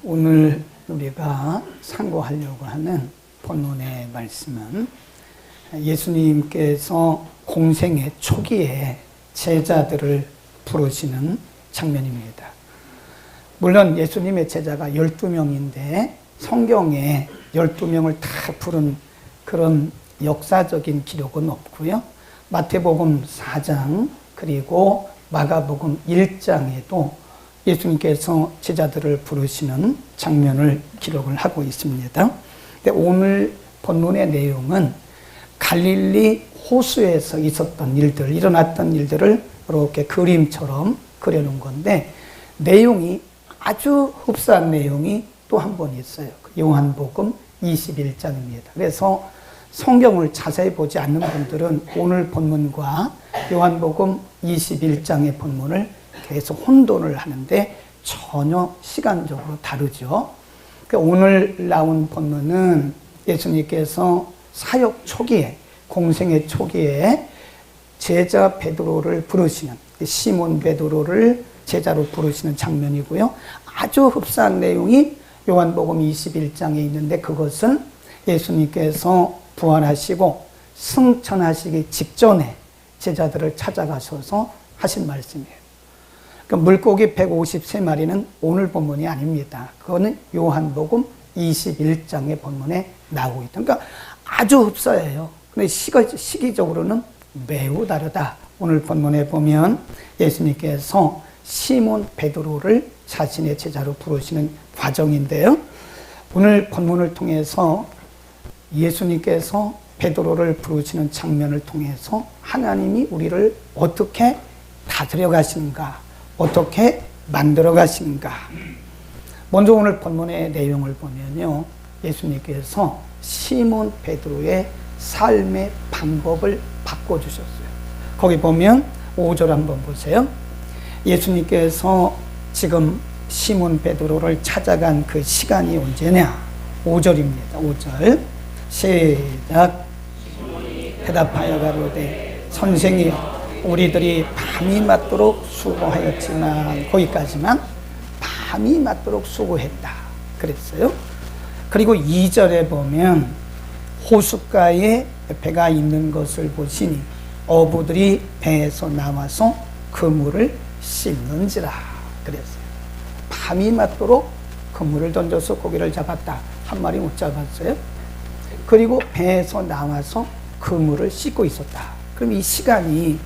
오늘 우리가 상고하려고 하는 본문의 말씀은 예수님께서 공생의 초기에 제자들을 부르시는 장면입니다. 물론 예수님의 제자가 12명인데 성경에 12명을 다 부른 그런 역사적인 기록은 없고요. 마태복음 4장 그리고 마가복음 1장에도 예수님께서 제자들을 부르시는 장면을 기록을 하고 있습니다. 근데 오늘 본문의 내용은 갈릴리 호수에서 있었던 일들, 일어났던 일들을 이렇게 그림처럼 그려놓은 건데 내용이 아주 흡사한 내용이 또 한 번 있어요. 요한복음 21장입니다. 그래서 성경을 자세히 보지 않는 분들은 오늘 본문과 요한복음 21장의 본문을 계속 혼돈을 하는데 전혀 시간적으로 다르죠. 오늘 나온 본문은 예수님께서 사역 초기에, 공생의 초기에 제자 베드로를 부르시는, 시몬 베드로를 제자로 부르시는 장면이고요. 아주 흡사한 내용이 요한복음 21장에 있는데 그것은 예수님께서 부활하시고 승천하시기 직전에 제자들을 찾아가셔서 하신 말씀이에요. 물고기 153마리는 오늘 본문이 아닙니다. 그거는 요한복음 21장의 본문에 나오고 있다. 그러니까 아주 흡사해요. 근데 시기적으로는 매우 다르다. 오늘 본문에 보면 예수님께서 시몬 베드로를 자신의 제자로 부르시는 과정인데요. 오늘 본문을 통해서 예수님께서 베드로를 부르시는 장면을 통해서 하나님이 우리를 어떻게 다스려 가시는가, 어떻게 만들어 가시는가. 먼저 오늘 본문의 내용을 보면요. 예수님께서 시몬 베드로의 삶의 방법을 바꿔주셨어요. 거기 보면 5절 한번 보세요. 예수님께서 지금 시몬 베드로를 찾아간 그 시간이 언제냐? 5절입니다. 5절 시작. 대답하여 가로되 선생님 우리들이 밤이 맞도록 수고하였지만, 거기까지만 밤이 맞도록 수고했다 그랬어요. 그리고 2절에 보면 호숫가에 배가 있는 것을 보시니 어부들이 배에서 나와서 그물을 씻는지라 그랬어요. 밤이 맞도록 그물을 던져서 고기를 잡았다. 한 마리 못 잡았어요. 그리고 배에서 나와서 그물을 씻고 있었다. 그럼 이 시간이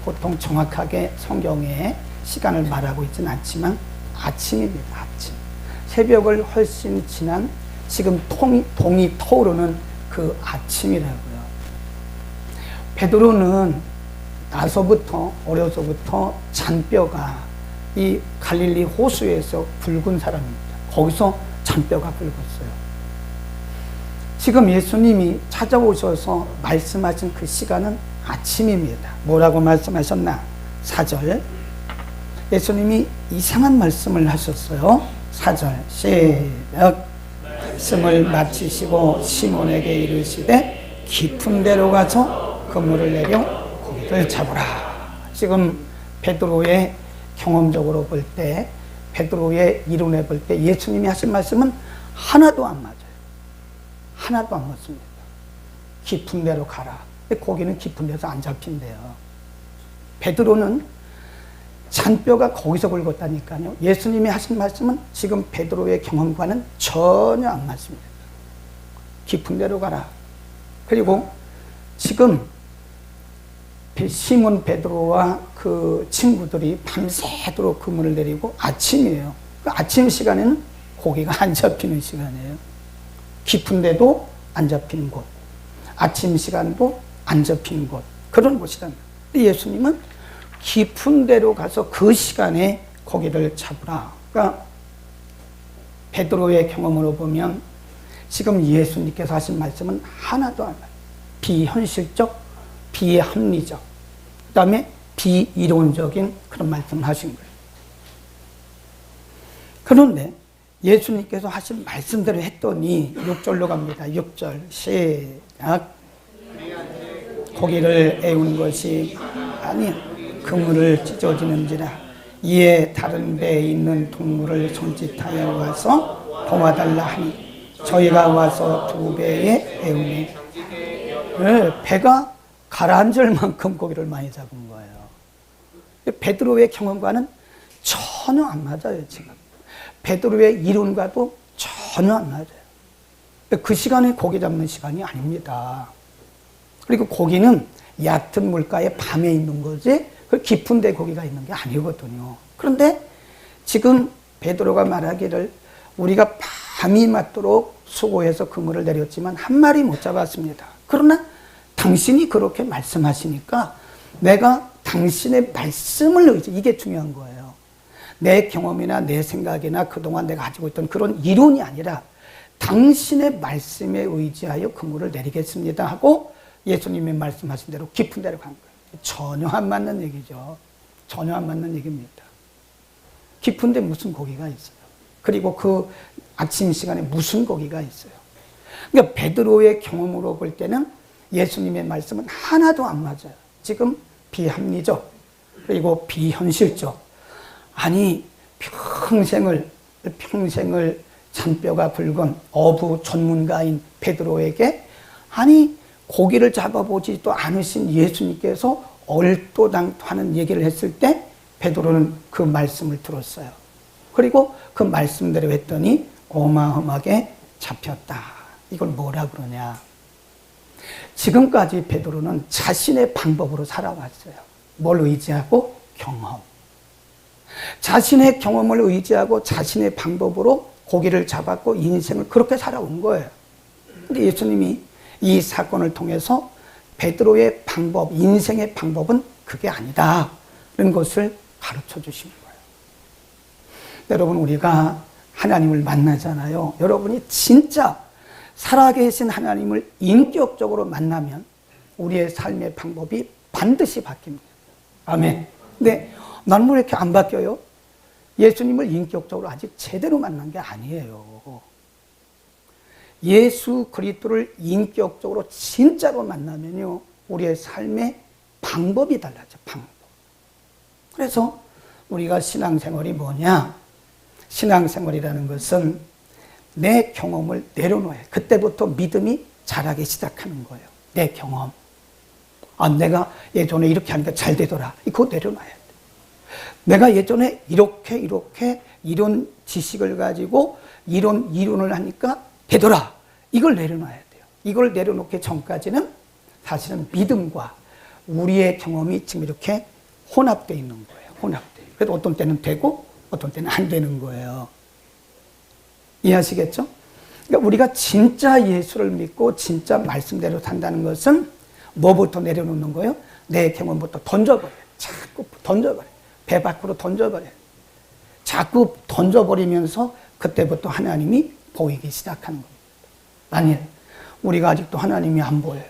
보통 정확하게 성경에 시간을 말하고 있지는 않지만 아침입니다. 아침. 새벽을 훨씬 지난 지금 동이 터오르는 그 아침이라고요. 베드로는 어려서부터 잔뼈가 이 갈릴리 호수에서 굵은 사람입니다. 거기서 잔뼈가 굵었어요. 지금 예수님이 찾아오셔서 말씀하신 그 시간은 아침입니다. 뭐라고 말씀하셨나? 4절. 예수님이 이상한 말씀을 하셨어요. 4절 시작. 말씀을 마치시고 시몬에게 이르시되 깊은 데로 가서 그물을 내려 고기를 잡으라. 지금 베드로의 경험적으로 볼 때, 베드로의 이론에 볼 때 예수님이 하신 말씀은 하나도 안 맞아요. 하나도 안 맞습니다. 깊은 데로 가라. 고기는 깊은 데서 안 잡힌대요. 베드로는 잔뼈가 거기서 굵었다니까요. 예수님이 하신 말씀은 지금 베드로의 경험과는 전혀 안 맞습니다. 깊은 데로 가라. 그리고 지금 시몬 베드로와 그 친구들이 밤새도록 그물을 내리고 아침이에요. 그 아침 시간에는 고기가 안 잡히는 시간이에요. 깊은 데도 안 잡히는 곳, 아침 시간도 안 잡히는 곳, 그런 곳이다. 예수님은 깊은 데로 가서 그 시간에 고기를 잡으라. 그러니까 베드로의 경험으로 보면 지금 예수님께서 하신 말씀은 하나도 안 와요. 비현실적, 비합리적, 그 다음에 비이론적인 그런 말씀을 하신 거예요. 그런데 예수님께서 하신 말씀대로 했더니 6절로 갑니다. 6절 시작. 고기를 애운 것이 아니야. 그물을 찢어지는지라. 이에 다른 배에 있는 동물을 손짓하여 와서 도와달라 하니 저희가 와서 2배의 배우니 배가 가라앉을 만큼 고기를 많이 잡은 거예요. 베드로의 경험과는 전혀 안 맞아요. 지금 베드로의 이론과도 전혀 안 맞아요. 그 시간에 고기 잡는 시간이 아닙니다. 그리고 고기는 얕은 물가에 밤에 있는 거지 그 깊은 데 고기가 있는 게 아니거든요. 그런데 지금 베드로가 말하기를 우리가 밤이 맞도록 수고해서 그물을 내렸지만 한 마리 못 잡았습니다. 그러나 당신이 그렇게 말씀하시니까 내가 당신의 말씀을 의지, 이게 중요한 거예요. 내 경험이나 내 생각이나 그동안 내가 가지고 있던 그런 이론이 아니라 당신의 말씀에 의지하여 그물을 내리겠습니다 하고 예수님이 말씀하신 대로 깊은 데로 간 거예요. 전혀 안 맞는 얘기죠. 전혀 안 맞는 얘기입니다. 깊은 데 무슨 고기가 있어요. 그리고 그 아침 시간에 무슨 고기가 있어요. 그러니까 베드로의 경험으로 볼 때는 예수님의 말씀은 하나도 안 맞아요. 지금 비합리적 그리고 비현실적. 아니 평생을 잔뼈가 붉은 어부 전문가인 베드로에게 아니 고기를 잡아보지도 않으신 예수님께서 얼토당토하는 얘기를 했을 때 베드로는 그 말씀을 들었어요. 그리고 그 말씀대로 했더니 어마어마하게 잡혔다. 이걸 뭐라 그러냐. 지금까지 베드로는 자신의 방법으로 살아왔어요. 뭘 의지하고? 경험. 자신의 경험을 의지하고 자신의 방법으로 고기를 잡았고 인생을 그렇게 살아온 거예요. 근데 예수님이 이 사건을 통해서 베드로의 방법, 인생의 방법은 그게 아니다. 이런 것을 가르쳐 주신 거예요. 여러분, 우리가 하나님을 만나잖아요. 여러분이 진짜 살아계신 하나님을 인격적으로 만나면 우리의 삶의 방법이 반드시 바뀝니다. 아멘. 근데 나는 왜 이렇게 안 바뀌어요? 예수님을 인격적으로 아직 제대로 만난 게 아니에요. 예수 그리스도를 인격적으로 진짜로 만나면요, 우리의 삶의 방법이 달라져. 방법. 그래서 우리가 신앙생활이 뭐냐? 신앙생활이라는 것은 내 경험을 내려놓아요. 그때부터 믿음이 자라기 시작하는 거예요. 내 경험. 아, 내가 예전에 이렇게 하니까 잘 되더라. 그거 내려놔야 돼. 내가 예전에 이렇게 이런 지식을 가지고 이런 이론을 하니까 되더라. 이걸 내려놔야 돼요. 이걸 내려놓기 전까지는 사실은 믿음과 우리의 경험이 지금 이렇게 혼합되어 있는 거예요. 혼합돼요. 그래서 어떤 때는 되고 어떤 때는 안 되는 거예요. 이해하시겠죠? 그러니까 우리가 진짜 예수를 믿고 진짜 말씀대로 산다는 것은 뭐부터 내려놓는 거예요? 내 경험부터 던져버려요. 자꾸 던져버려요. 배 밖으로 던져버려요. 자꾸 던져버리면서 그때부터 하나님이 보이기 시작하는 겁니다. 아니, 우리가 아직도 하나님이 안 보여요.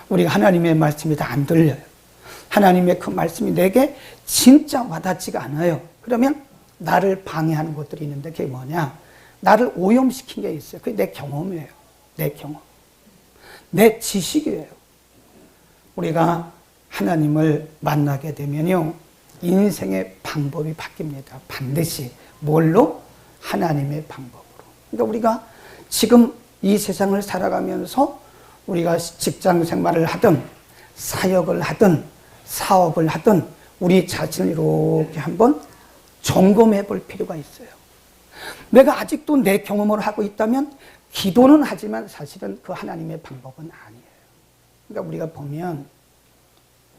우리가 하나님의 말씀이 다 안 들려요. 하나님의 그 말씀이 내게 진짜 와닿지가 않아요. 그러면 나를 방해하는 것들이 있는데 그게 뭐냐? 나를 오염시킨 게 있어요. 그게 내 경험이에요. 내 경험. 내 지식이에요. 우리가 하나님을 만나게 되면요, 인생의 방법이 바뀝니다. 반드시. 뭘로? 하나님의 방법으로. 그러니까 우리가 지금 이 세상을 살아가면서 우리가 직장 생활을 하든 사역을 하든 사업을 하든 우리 자신을 이렇게 한번 점검해 볼 필요가 있어요. 내가 아직도 내 경험을 하고 있다면 기도는 하지만 사실은 그 하나님의 방법은 아니에요. 그러니까 우리가 보면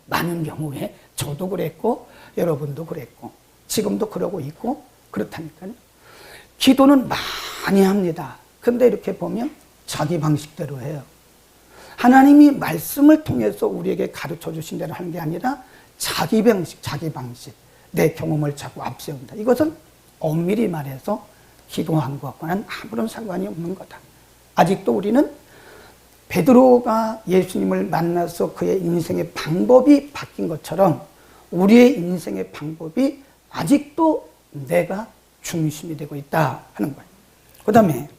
많은 경우에 저도 그랬고 여러분도 그랬고 지금도 그러고 있고 그렇다니까요. 기도는 많이 합니다. 근데 이렇게 보면 자기 방식대로 해요. 하나님이 말씀을 통해서 우리에게 가르쳐 주신 대로 하는 게 아니라 자기 방식, 내 경험을 자꾸 앞세운다. 이것은 엄밀히 말해서 기도한 것과는 아무런 상관이 없는 거다. 아직도 우리는 베드로가 예수님을 만나서 그의 인생의 방법이 바뀐 것처럼 우리의 인생의 방법이 아직도 내가 중심이 되고 있다 하는 거예요. 그 다음에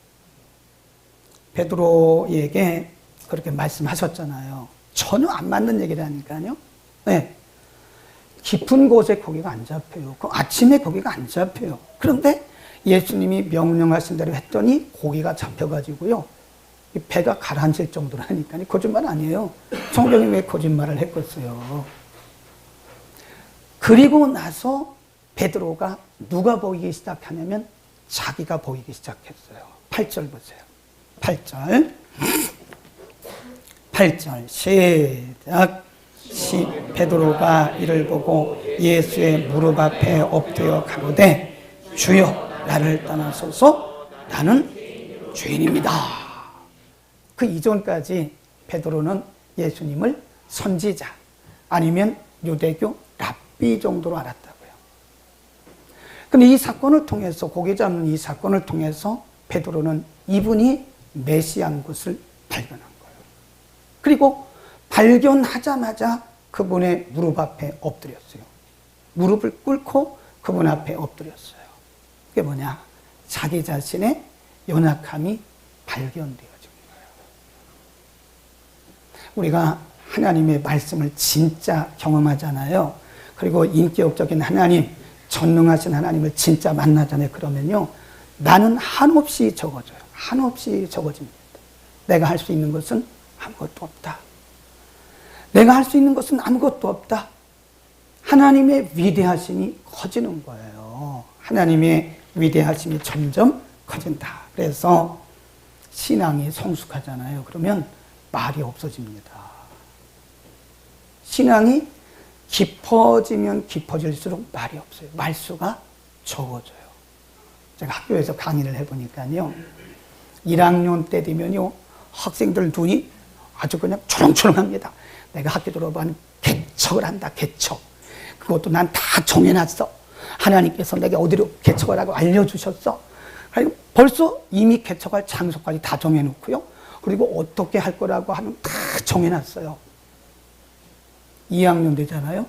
베드로에게 그렇게 말씀하셨잖아요. 전혀 안 맞는 얘기라니까요. 네. 깊은 곳에 고기가 안 잡혀요. 그 아침에 고기가 안 잡혀요. 그런데 예수님이 명령하신 대로 했더니 고기가 잡혀가지고요. 이 배가 가라앉을 정도라니까요. 거짓말 아니에요. 성경이 왜 거짓말을 했겠어요. 그리고 나서 베드로가 누가 보이기 시작하냐면 자기가 보이기 시작했어요. 8절 보세요. 8절 시작. 베드로가 이를 보고 예수의 무릎 앞에 엎드려 가로되 주여 나를 떠나소서 나는 죄인입니다. 그 이전까지 베드로는 예수님을 선지자 아니면 유대교 랍비 정도로 알았다고요. 근데 이 사건을 통해서 고기 잡는 이 사건을 통해서 베드로는 이분이 메시아인 것을 발견한 거예요. 그리고 발견하자마자 그분의 무릎 앞에 엎드렸어요. 무릎을 꿇고 그분 앞에 엎드렸어요. 그게 뭐냐? 자기 자신의 연약함이 발견되어진 거예요. 우리가 하나님의 말씀을 진짜 경험하잖아요. 그리고 인격적인 하나님, 전능하신 하나님을 진짜 만나잖아요. 그러면요, 나는 한없이 적어져요. 한없이 적어집니다. 내가 할 수 있는 것은 아무것도 없다. 내가 할 수 있는 것은 아무것도 없다. 하나님의 위대하심이 커지는 거예요. 하나님의 위대하심이 점점 커진다. 그래서 신앙이 성숙하잖아요. 그러면 말이 없어집니다. 신앙이 깊어지면 깊어질수록 말이 없어요. 말수가 적어져요. 제가 학교에서 강의를 해보니까요, 1학년 때 되면요, 학생들 눈이 아주 그냥 초롱초롱합니다. 내가 학교 들어보면 개척을 한다, 개척. 그것도 난 다 정해놨어. 하나님께서 내게 어디로 개척하라고 알려주셨어. 그리고 벌써 이미 개척할 장소까지 다 정해놓고요. 그리고 어떻게 할 거라고 하는 다 정해놨어요. 2학년 되잖아요.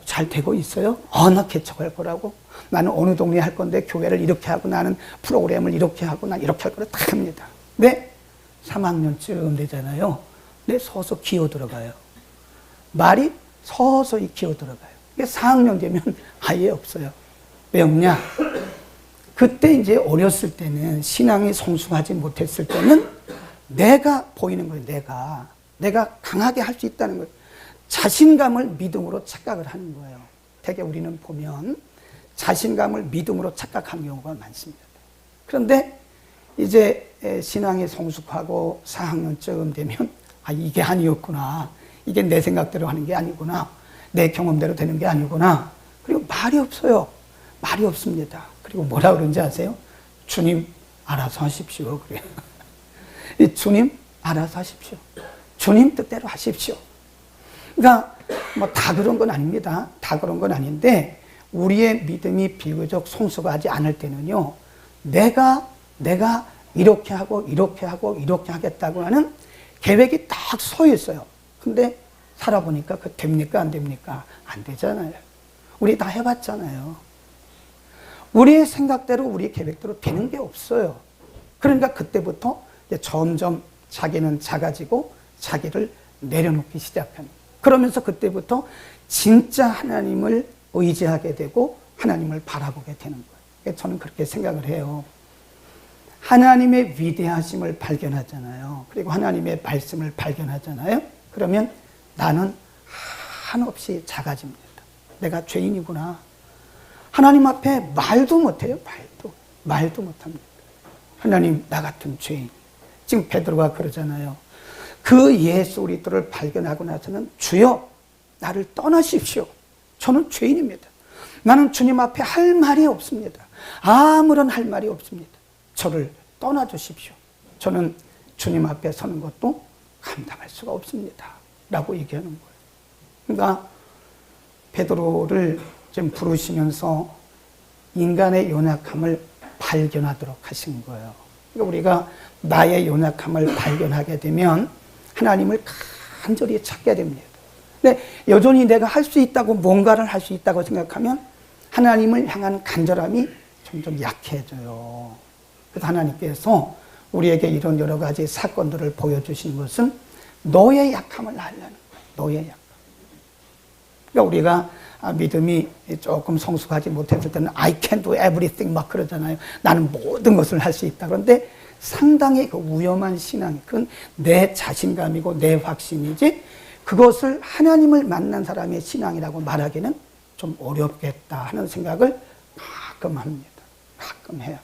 잘 되고 있어요? 나 개척할 거라고. 나는 어느 동네에 할 건데 교회를 이렇게 하고 나는 프로그램을 이렇게 하고 난 이렇게 할 거를 다 합니다. 네? 3학년쯤 되잖아요. 네, 서서 기어 들어가요. 말이 서서히 기어 들어가요. 4학년 되면 아예 없어요. 왜 없냐? 그때 이제 어렸을 때는 신앙이 성숙하지 못했을 때는 내가 보이는 거예요. 내가 강하게 할 수 있다는 거예요. 자신감을 믿음으로 착각을 하는 거예요. 되게 우리는 보면 자신감을 믿음으로 착각하는 경우가 많습니다. 그런데 이제 신앙이 성숙하고 4학년쯤 되면 이게 아니었구나. 이게 내 생각대로 하는 게 아니구나. 내 경험대로 되는 게 아니구나. 그리고 말이 없어요. 말이 없습니다. 그리고 뭐라 그런지 아세요? 주님 알아서 하십시오. 그래요. 주님 알아서 하십시오. 주님 뜻대로 하십시오. 그러니까 뭐 다 그런 건 아닙니다. 다 그런 건 아닌데 우리의 믿음이 비교적 성숙하지 않을 때는요, 내가 이렇게 하고 이렇게 하고 이렇게 하겠다고 하는 계획이 딱 서 있어요. 근데 살아보니까 그 됩니까? 안 됩니까? 안 되잖아요. 우리 다 해봤잖아요. 우리의 생각대로 우리 계획대로 되는 게 없어요. 그러니까 그때부터 이제 점점 자기는 작아지고 자기를 내려놓기 시작하는 거예요. 그러면서 그때부터 진짜 하나님을 의지하게 되고 하나님을 바라보게 되는 거예요. 저는 그렇게 생각을 해요. 하나님의 위대하심을 발견하잖아요. 그리고 하나님의 말씀을 발견하잖아요. 그러면 나는 한없이 작아집니다. 내가 죄인이구나. 하나님 앞에 말도 못해요. 말도 못합니다. 하나님, 나 같은 죄인. 지금 베드로가 그러잖아요. 그 예수 그리스도를 발견하고 나서는 주여 나를 떠나십시오. 저는 죄인입니다. 나는 주님 앞에 할 말이 없습니다. 아무런 할 말이 없습니다. 저를 떠나주십시오. 저는 주님 앞에 서는 것도 감당할 수가 없습니다. 라고 얘기하는 거예요. 그러니까 베드로를 좀 부르시면서 인간의 연약함을 발견하도록 하신 거예요. 그러니까 우리가 나의 연약함을 발견하게 되면 하나님을 간절히 찾게 됩니다. 근데 여전히 내가 할 수 있다고, 뭔가를 할 수 있다고 생각하면 하나님을 향한 간절함이 점점 약해져요. 그래서 하나님께서 우리에게 이런 여러 가지 사건들을 보여주시는 것은 너의 약함을 알려는 거예요. 너의 약함. 그러니까 우리가 믿음이 조금 성숙하지 못했을 때는 I can do everything 막 그러잖아요. 나는 모든 것을 할 수 있다. 그런데 상당히 그 위험한 신앙, 그건 내 자신감이고 내 확신이지 그것을 하나님을 만난 사람의 신앙이라고 말하기는 좀 어렵겠다 하는 생각을 가끔 합니다. 가끔 해요.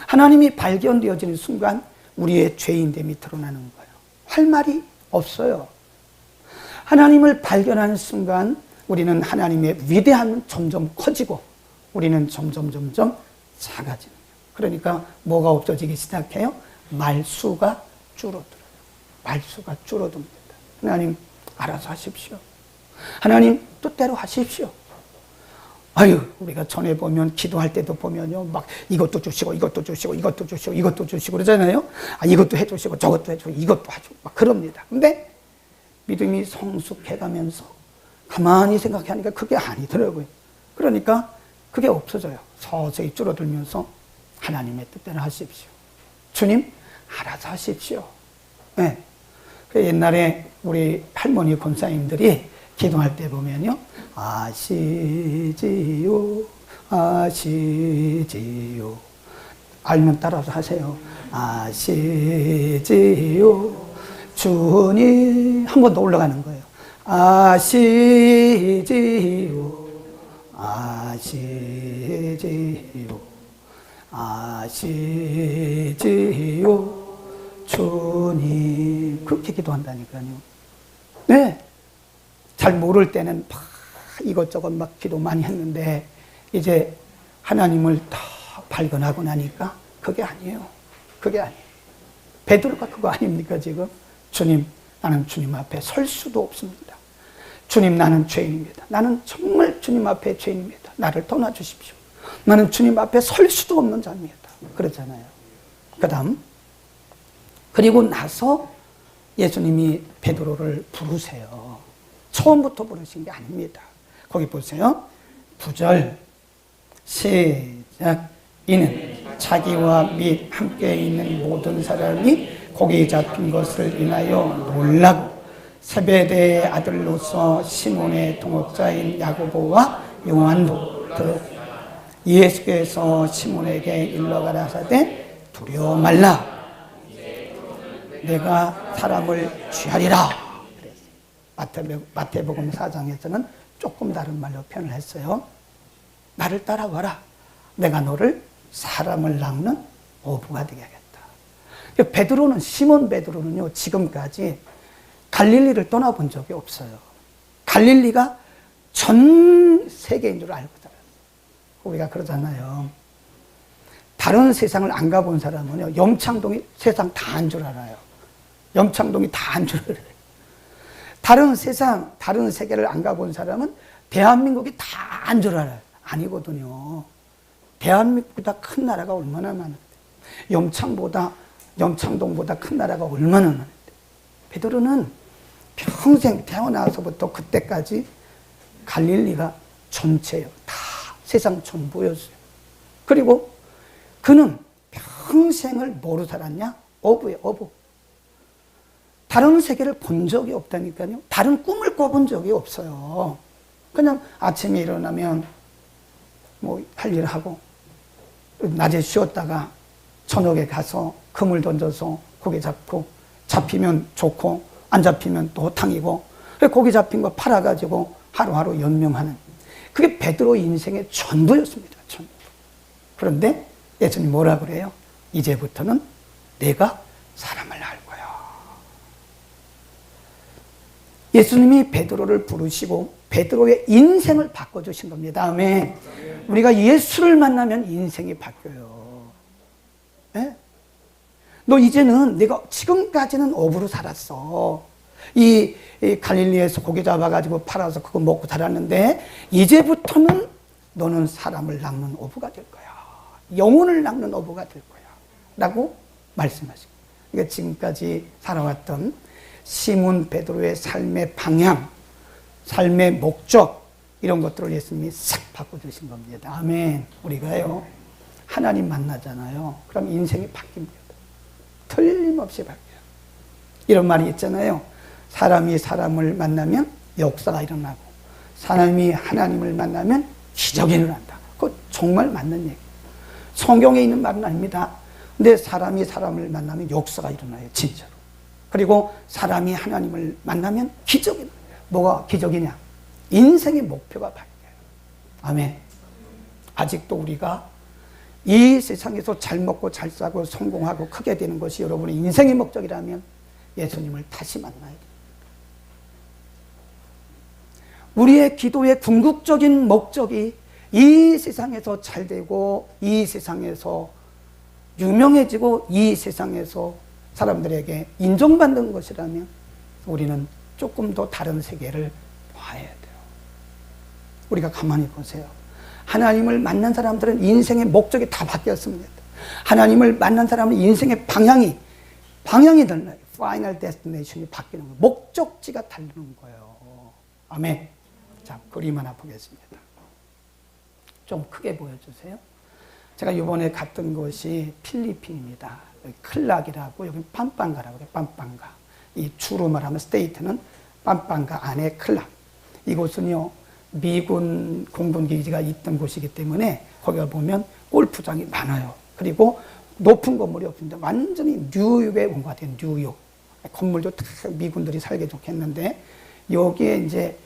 하나님이 발견되어지는 순간 우리의 죄인됨이 드러나는 거예요. 할 말이 없어요. 하나님을 발견하는 순간 우리는 하나님의 위대함은 점점 커지고 우리는 점점 작아지는 거예요. 그러니까 뭐가 없어지기 시작해요? 말수가 줄어들어요. 말수가 줄어듭니다. 하나님 알아서 하십시오. 하나님 뜻대로 하십시오. 아유, 우리가 전에 보면 기도할 때도 보면요, 막 이것도 주시고 이것도 주시고 이것도 주시고 이것도 주시고 그러잖아요. 이것도 해주시고 저것도 해주고 이것도 해주고 막 그럽니다. 근데 믿음이 성숙해가면서 가만히 생각하니까 그게 아니더라고요. 그러니까 그게 없어져요. 서서히 줄어들면서 하나님의 뜻대로 하십시오. 주님 알아서 하십시오. 네. 옛날에 우리 할머니 권사님들이 기도할 때 보면요, 아시지요, 아시지요. 알면 따라서 하세요. 아시지요, 주님. 한 번 더 올라가는 거예요. 아시지요, 아시지요, 아시지요, 주님. 그렇게 기도한다니까요. 네. 잘 모를 때는 막 이것저것 막 기도 많이 했는데 이제 하나님을 더 발견하고 나니까 그게 아니에요. 그게 아니에요. 베드로가 그거 아닙니까 지금? 주님, 나는 주님 앞에 설 수도 없습니다. 주님, 나는 죄인입니다. 나는 정말 주님 앞에 죄인입니다. 나를 떠나주십시오. 나는 주님 앞에 설 수도 없는 자입니다. 그러잖아요. 그 다음 그리고 나서 예수님이 베드로를 부르세요. 처음부터 부르신 게 아닙니다. 거기 보세요. 9절 시작. 이는 자기와 및 함께 있는 모든 사람이 고기 잡힌 것을 인하여 놀라고 세베대의 아들로서 시몬의 동업자인 야고보와 요한도 들었고 예수께서 시몬에게 일러가라 하사대 두려워 말라 내가 사람을 취하리라. 마태복음 4장에서는 조금 다른 말로 표현을 했어요. 나를 따라와라. 내가 너를 사람을 낚는 어부가 되게 하겠다. 베드로는, 시몬 베드로는요, 지금까지 갈릴리를 떠나본 적이 없어요. 갈릴리가 전 세계인 줄 알고 살았어요. 우리가 그러잖아요. 다른 세상을 안 가본 사람은요, 염창동이 세상 다 안 줄 알아요. 염창동이 다 안 줄 알아요. 다른 세상, 다른 세계를 안 가본 사람은 대한민국이 다 안 줄 알아요. 아니거든요. 대한민국보다 큰 나라가 얼마나 많은데. 염창동보다 큰 나라가 얼마나 많은데. 베드로는 평생 태어나서부터 그때까지 갈릴리가 전체예요. 다 세상 전부였어요. 그리고 그는 평생을 뭐로 살았냐? 어부예요, 어부. 다른 세계를 본 적이 없다니까요. 다른 꿈을 꿔본 적이 없어요. 그냥 아침에 일어나면 뭐 할 일 하고 낮에 쉬었다가 저녁에 가서 그물 던져서 고기 잡고 잡히면 좋고 안 잡히면 또 호탕이고 고기 잡힌 거 팔아가지고 하루하루 연명하는 그게 베드로 인생의 전부였습니다. 전부. 그런데 예수님 뭐라 그래요? 이제부터는 내가 사람을 낳을 거야. 예수님이 베드로를 부르시고 베드로의 인생을 바꿔주신 겁니다. 다음에 우리가 예수를 만나면 인생이 바뀌어요. 네? 너 이제는 내가 지금까지는 어부로 살았어. 이 갈릴리에서 고기 잡아가지고 팔아서 그거 먹고 살았는데 이제부터는 너는 사람을 낚는 어부가 될 거야. 영혼을 낚는 어부가 될 거야. 라고 말씀하십니다. 그러니까 지금까지 살아왔던 시몬 베드로의 삶의 방향, 삶의 목적 이런 것들을 예수님이 싹 바꿔주신 겁니다. 아멘. 우리가요 하나님 만나잖아요. 그럼 인생이 바뀝니다. 틀림없이 바뀌어요. 이런 말이 있잖아요. 사람이 사람을 만나면 역사가 일어나고 사람이 하나님을 만나면 기적이 일어난다. 그거 정말 맞는 얘기. 성경에 있는 말은 아닙니다. 근데 사람이 사람을 만나면 역사가 일어나요, 진짜로. 그리고 사람이 하나님을 만나면 기적이 일어나요. 뭐가 기적이냐? 인생의 목표가 바뀌어요. 아멘. 아직도 우리가 이 세상에서 잘 먹고 잘 사고 성공하고 크게 되는 것이 여러분의 인생의 목적이라면 예수님을 다시 만나야 돼요. 우리의 기도의 궁극적인 목적이 이 세상에서 잘 되고 이 세상에서 유명해지고 이 세상에서 사람들에게 인정받는 것이라면 우리는 조금 더 다른 세계를 봐야 돼요. 우리가 가만히 보세요. 하나님을 만난 사람들은 인생의 목적이 다 바뀌었습니다. 하나님을 만난 사람은 인생의 방향이 달라요. 파이널 데스티네이션이 바뀌는 거예요. 목적지가 다르는 거예요. 아멘. 자, 그림 하나 보겠습니다. 좀 크게 보여주세요. 제가 이번에 갔던 곳이 필리핀입니다. 여기 클락이라고, 여기 빰빵가라고 그래요. 빰빵가. 이 주로 말하면 스테이트는 빰빵가 안에 클락. 이곳은요, 미군 공군기지가 있던 곳이기 때문에 거기가 보면 골프장이 많아요. 그리고 높은 건물이 없습니다. 완전히 뉴욕에 온 것 같아요. 뉴욕. 건물도 다 미군들이 살기 좋겠는데 여기에 이제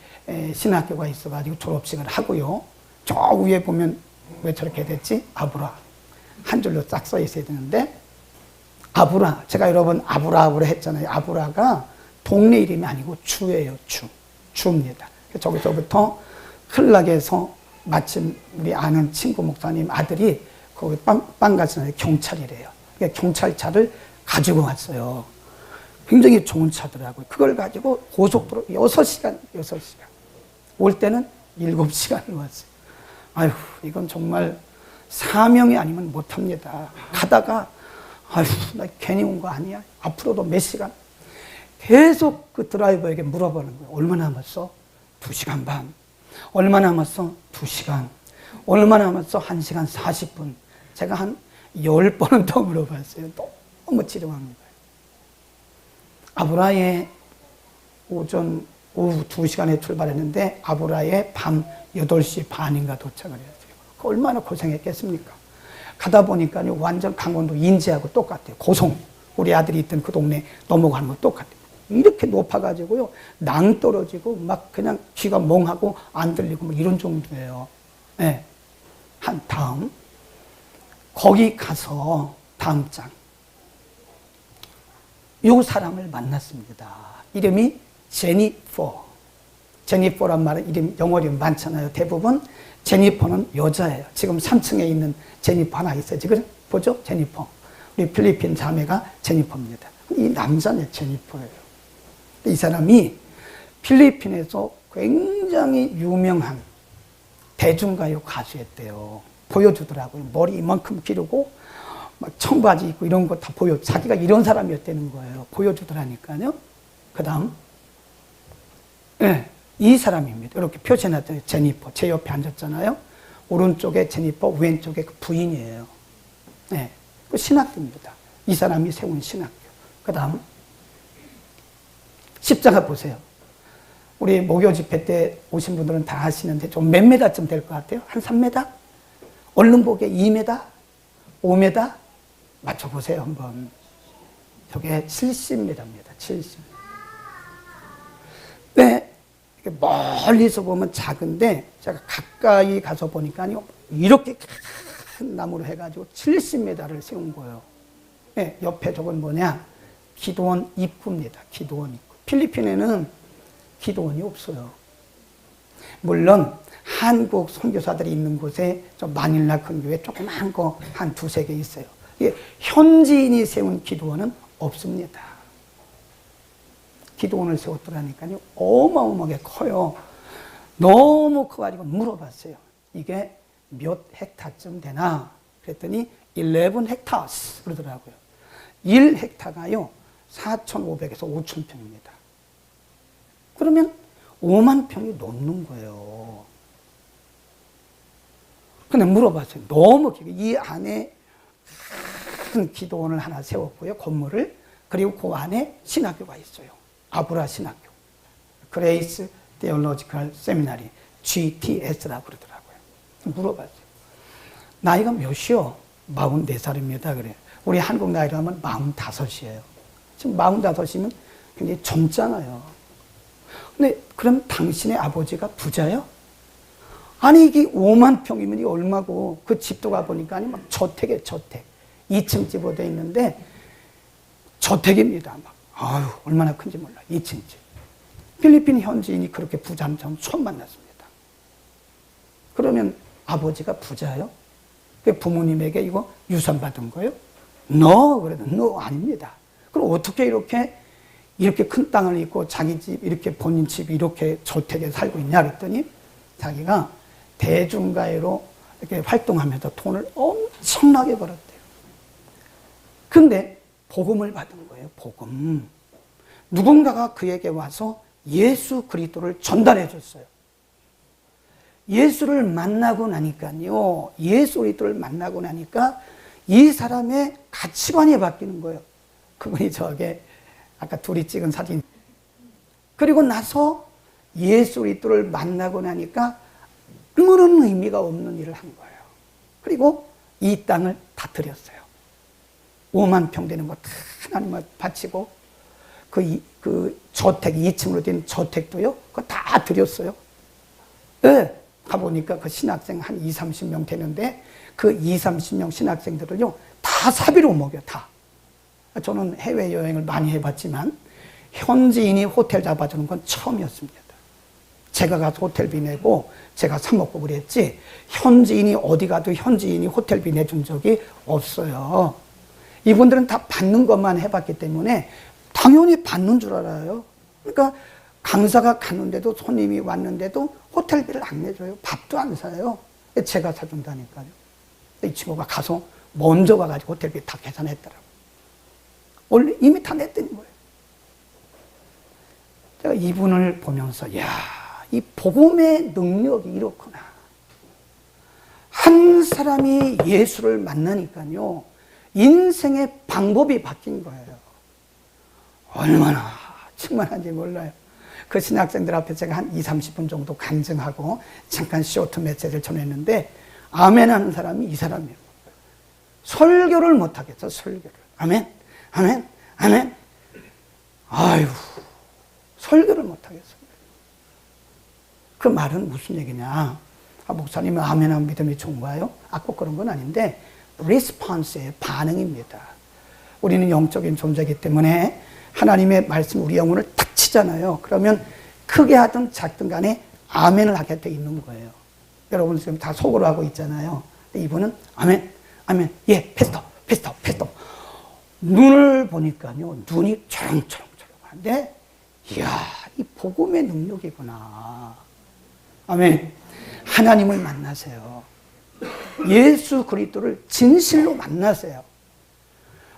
신학교가 있어가지고 졸업식을 하고요. 저 위에 보면 왜 저렇게 됐지? 아브라. 한 줄로 싹 써 있어야 되는데 아브라. 제가 여러 번 아브라아브라 했잖아요. 아브라가 동네 이름이 아니고 주예요. 주입니다. 저기서부터 클락에서 마침 우리 아는 친구 목사님 아들이 거기 빵 가시나요? 경찰이래요. 그러니까 경찰차를 가지고 왔어요. 굉장히 좋은 차더라고요. 그걸 가지고 고속도로 6시간. 올 때는 7시간을 왔어요. 아휴, 이건 정말 사명이 아니면 못합니다. 가다가, 아휴, 나 괜히 온 거 아니야? 앞으로도 몇 시간? 계속 그 드라이버에게 물어보는 거예요. 얼마나 남았어? 2시간 반. 얼마나 남았어? 2시간. 얼마나 남았어? 1시간 40분. 제가 한 10번은 더 물어봤어요. 너무 지루한 거예요. 아브라에 오후 2시간에 출발했는데 아브라에 밤 8시 반인가 도착을 했어요. 얼마나 고생했겠습니까? 가다 보니까요, 완전 강원도 인제하고 똑같아요. 고성. 우리 아들이 있던 그 동네 넘어가는 거 똑같아요. 이렇게 높아가지고요, 낭 떨어지고 막 그냥 귀가 멍하고 안 들리고 뭐 이런 정도예요. 네. 한 다음, 거기 가서 다음 장. 요 사람을 만났습니다. 이름이 제니퍼. 제니퍼란 말은 이름, 영어 이름 많잖아요. 대부분 제니퍼는 여자예요. 지금 3층에 있는 제니퍼 하나 있어요. 지금 보죠? 제니퍼. 우리 필리핀 자매가 제니퍼입니다. 이 남자는 제니퍼예요. 이 사람이 필리핀에서 굉장히 유명한 대중가요 가수였대요. 보여주더라고요. 머리 이만큼 기르고 막 청바지 입고 이런 거 다 자기가 이런 사람이었다는 거예요. 보여주더라니까요. 그 다음, 네, 이 사람입니다. 이렇게 표시해놨잖아요. 제니퍼. 제 옆에 앉았잖아요. 오른쪽에 제니퍼, 왼쪽에 그 부인이에요. 네, 그 신학교입니다. 이 사람이 세운 신학교. 그 다음, 십자가 보세요. 우리 목요 집회 때 오신 분들은 다 아시는데 좀 몇 메다쯤 될 것 같아요? 한 3m? 얼른 보게 2m? 5m? 맞춰보세요, 한번. 저게 70m입니다. 70m. 네, 멀리서 보면 작은데 제가 가까이 가서 보니까요, 이렇게 큰 나무로 해가지고 70m를 세운 거예요. 네, 옆에 저건 뭐냐? 기도원 입구입니다. 기도원 입구. 필리핀에는 기도원이 없어요. 물론 한국 선교사들이 있는 곳에 저 마닐라 큰 교회 조그만 거 한 2-3개 있어요. 현지인이 세운 기도원은 없습니다. 기도원을 세웠더라니까요. 어마어마하게 커요. 너무 커가지고 물어봤어요. 이게 몇 헥타쯤 되나? 그랬더니 11 헥타스 그러더라고요. 1헥타가요 4,500에서 5,000평입니다. 그러면 5만 평이 넘는 거예요. 근데 물어봤어요. 너무 길게. 이 안에 큰 기도원을 하나 세웠고요. 건물을. 그리고 그 안에 신학교가 있어요. 아브라 신학교. 그레이스 테올로지컬 세미나리. GTS라고 그러더라고요. 물어봤어요. 나이가 몇이요? 44살입니다. 그래요. 우리 한국 나이로 하면 45이에요. 지금 45이면 굉장히 젊잖아요. 근데 그럼 당신의 아버지가 부자요? 아니 이게 5만 평이면 이게 얼마고 그 집도 가보니까 아니 막 저택이에요. 저택. 2층 집으로 돼 있는데 저택입니다. 막 아유 얼마나 큰지 몰라. 2층 집. 필리핀 현지인이 그렇게 부자는 전 처음 만났습니다. 그러면 아버지가 부자요? 그 부모님에게 이거 유산 받은 거예요? No, 그래도 no 아닙니다. 그럼 어떻게 이렇게 큰 땅을 있고 자기 집 이렇게 본인 집 이렇게 저택에 살고 있냐 그랬더니 자기가 대중가요로 이렇게 활동하면서 돈을 엄청나게 벌었대요. 근데 복음을 받은 거예요. 복음. 누군가가 그에게 와서 예수 그리스도를 전달해 줬어요. 예수를 만나고 나니까요. 예수 그리스도를 만나고 나니까 이 사람의 가치관이 바뀌는 거예요. 그분이 저게 아까 둘이 찍은 사진. 그리고 나서 예수 그리스도를 만나고 나니까 아무런 의미가 없는 일을 한 거예요. 그리고 이 땅을 다 드렸어요. 5만 평 되는 거 다 하나님을 바치고 그 저택 2층으로 된 저택도요. 그거 다 드렸어요. 네. 가보니까 그 신학생 한 20, 30명 되는데 그 20, 30명 신학생들을요. 다 사비로 먹여 다. 저는 해외여행을 많이 해봤지만 현지인이 호텔 잡아주는 건 처음이었습니다. 제가 가서 호텔비 내고 제가 사 먹고 그랬지 현지인이 어디 가도 현지인이 호텔비 내준 적이 없어요. 이분들은 다 받는 것만 해봤기 때문에 당연히 받는 줄 알아요. 그러니까 강사가 갔는데도 손님이 왔는데도 호텔비를 안 내줘요. 밥도 안 사요. 제가 사준다니까요. 이 친구가 가서 먼저 가가지고 호텔비 다 계산했더라고요. 원래 이미 다 냈더니 거예요. 제가 이분을 보면서 야, 이 복음의 능력이 이렇구나. 한 사람이 예수를 만나니까요. 인생의 방법이 바뀐 거예요. 얼마나 충만한지 몰라요. 그 신학생들 앞에 제가 한 20, 30분 정도 간증하고 잠깐 쇼트 메시지를 전했는데 아멘 하는 사람이 이 사람이에요. 설교를 못하겠어, 설교를. 아멘, 아멘, 아멘. 아유, 설교를 못하겠어요. 그 말은 무슨 얘기냐. 목사님은 아멘 하는 믿음이 좋은 거예요? 꼭 그런 건 아닌데 리스폰스의 반응입니다. 우리는 영적인 존재이기 때문에 하나님의 말씀 우리 영혼을 탁 치잖아요. 그러면 크게 하든 작든 간에 아멘을 하게 돼 있는 거예요. 여러분 지금 다 속으로 하고 있잖아요. 이분은 아멘, 아멘, 예, 패스터. 눈을 보니까요, 눈이 초롱초롱한데, 이야, 이 복음의 능력이구나. 아멘. 하나님을 만나세요. 예수 그리스도를 진실로 만나세요.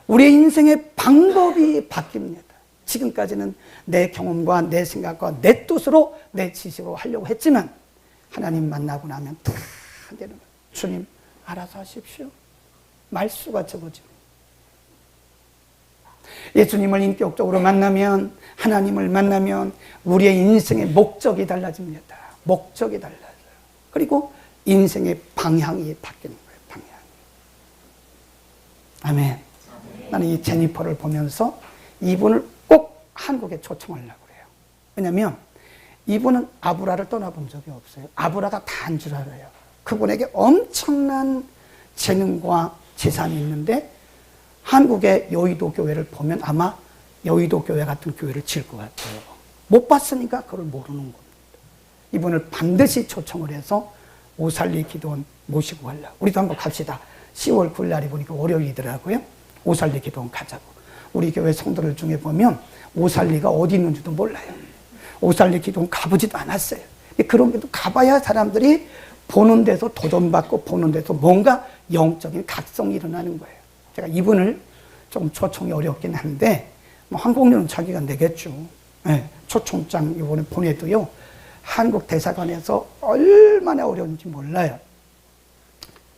우리의 인생의 방법이 바뀝니다. 지금까지는 내 경험과 내 생각과 내 뜻으로 내 지식으로 하려고 했지만 하나님 만나고 나면 다 되는 거예요. 주님 알아서 하십시오. 말수가 적어집니다. 예수님을 인격적으로 만나면 하나님을 만나면 우리의 인생의 목적이 달라집니다. 목적이 달라져요. 그리고 인생의 방향이 바뀌는 거예요. 방향이. 아멘. 나는 이 제니퍼를 보면서 이분을 꼭 한국에 초청하려고 그래요. 왜냐하면 이분은 아브라를 떠나본 적이 없어요. 아브라가 다 한 줄 알아요. 그분에게 엄청난 재능과 재산이 있는데 한국의 여의도 교회를 보면 아마 여의도 교회 같은 교회를 지을 것 같아요. 못 봤으니까 그걸 모르는 겁니다. 이분을 반드시 초청을 해서 오살리 기도원 모시고 가려고. 우리도 한번 갑시다. 10월 9일 날이 보니까 월요일이더라고요. 오살리 기도원 가자고. 우리 교회 성도들 중에 보면 오살리가 어디 있는지도 몰라요. 오살리 기도원 가보지도 않았어요. 그런 게도 가봐야 사람들이 보는 데서 도전받고 보는 데서 뭔가 영적인 각성이 일어나는 거예요. 제가 이분을 조금 초청이 어렵긴 한데 뭐 항공료는 자기가 내겠죠. 네, 초청장 이번에 보내도요. 한국 대사관에서 얼마나 어려운지 몰라요.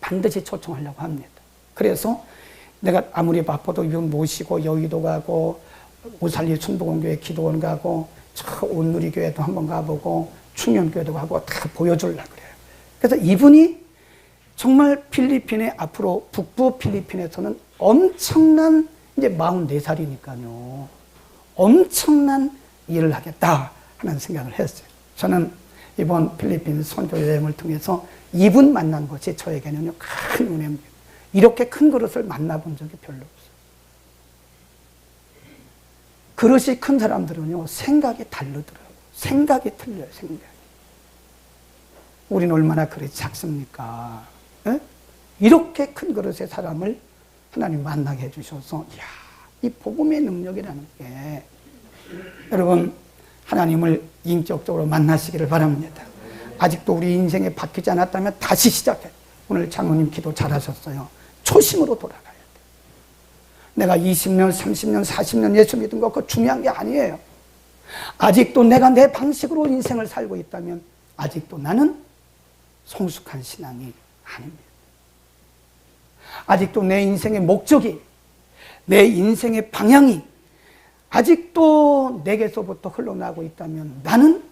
반드시 초청하려고 합니다. 그래서 내가 아무리 바빠도 이분 모시고 여의도 가고 오살리 순복음교회 기도원 가고 저 온누리교회도 한번 가보고 충현교회도 하고 다 보여주려고 그래요. 그래서 이분이 정말 필리핀에 앞으로 북부 필리핀에서는 엄청난 이제 44살이니까요. 엄청난 일을 하겠다 하는 생각을 했어요. 저는 이번 필리핀 선교 여행을 통해서 이분 만난 것이 저에게는요 큰 은혜입니다. 이렇게 큰 그릇을 만나본 적이 별로 없어요. 그릇이 큰 사람들은요 생각이 다르더라고요. 생각이 틀려요. 생각이. 우리는 얼마나 그릇이 작습니까? 에? 이렇게 큰 그릇의 사람을 하나님 만나게 해주셔서 이야, 이 복음의 능력이라는 게 여러분 하나님을 인격적으로 만나시기를 바랍니다. 아직도 우리 인생에 바뀌지 않았다면 다시 시작해. 오늘 장로님 기도 잘하셨어요. 초심으로 돌아가야 돼. 내가 20년, 30년, 40년 예수 믿은 거 그거 중요한 게 아니에요. 아직도 내가 내 방식으로 인생을 살고 있다면 아직도 나는 성숙한 신앙이 아닙니다. 아직도 내 인생의 목적이, 내 인생의 방향이 아직도 내게서부터 흘러나오고 있다면 나는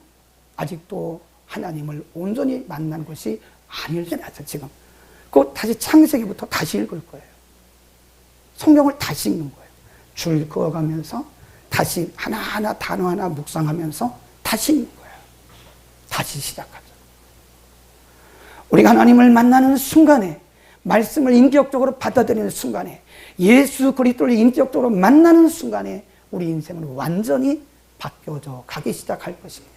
아직도 하나님을 온전히 만난 것이 아닐지라서 지금 그 다시 창세기부터 다시 읽을 거예요. 성경을 다시 읽는 거예요. 줄 그어가면서 다시 하나하나 단어 하나 묵상하면서 다시 읽는 거예요. 다시 시작하죠. 우리가 하나님을 만나는 순간에, 말씀을 인격적으로 받아들이는 순간에, 예수 그리스도를 인격적으로 만나는 순간에 우리 인생은 완전히 바뀌어져 가기 시작할 것입니다.